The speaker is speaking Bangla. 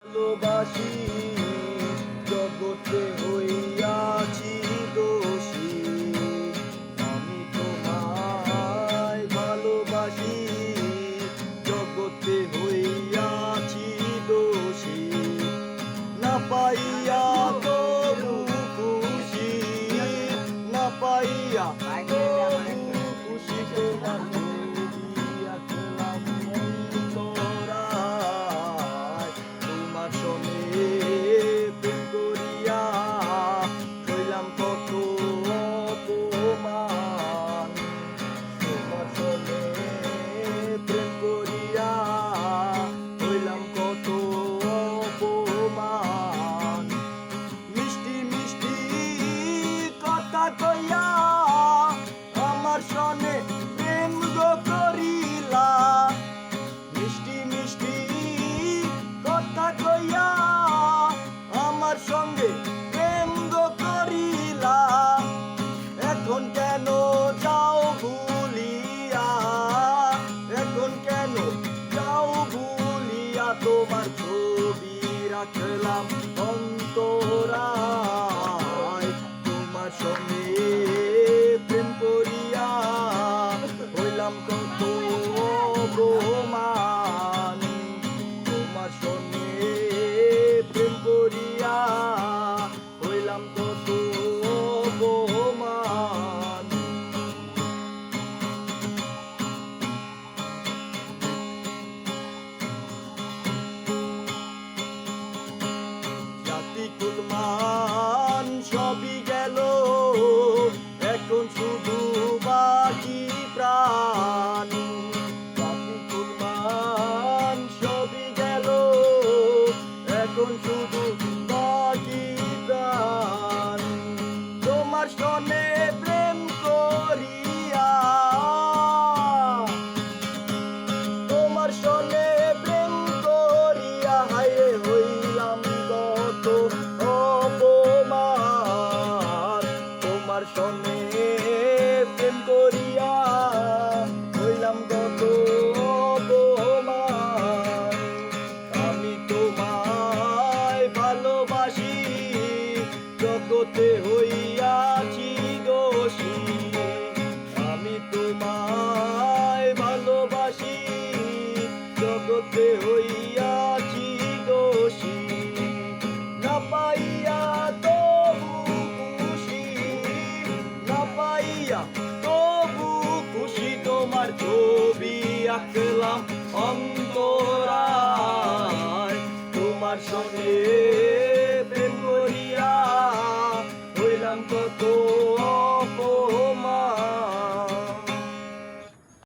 ভালোবাসি জগতে হইয়াছি দোষী, আমি তোমায় ভালোবাসি জগতে হইয়াছি দোষী, না পাইয়া তবু খুশি, না পাইয়া তবু খুশি, তোমার ছবি আঁকলাম অন্তরায়, তোমার সনে প্রেম করিয়া হইলাম কত অপমান, তোমার সনে প্রেম করিয়া হইলাম কত অপমান, মিষ্টি মিষ্টি কথা কইয়া আমার সনে প্রেম গো করিলা, মিষ্টি মিষ্টি কথা কইয়া আমার সঙ্গে প্রেম গো করিলা, এখন কেন যাও ভুলিয়া, এখন কেন যাও ভুলিয়া, তোমার ছবি রাখলাম অন্তরায়, তোমার সঙ্গে প্রেম করিয়া হইলাম কত অপমান, তোমার সঙ্গে প্রেম করিয়া হইলাম কত অপমান। জাতি কুলমান সবই গেল, এখন শুধু বাকি প্রাণ, জাতি কুলমান সবই গেল, এখন শুধু বাকি প্রাণ, তোমার সনে প্রেম করিয়া, তোমার সনে প্রেম করিয়া হায় হইলাম কত অপমান, তোমার সনে প্রেম করিয়া হইলাম কত অপমান, আমি তোমায় ভালোবাসি জগতে হইয়াছি দোষী, আমি তোমায় ভালোবাসি জগতে হইয়াছি দোষী, না পাইয়া তবু খুশি, না পাইয়া তবু খুশি, তোমার ছবি আঁকলাম অন্তরায়, তোমার সঙ্গে প্রেম করিয়া হইলাম কত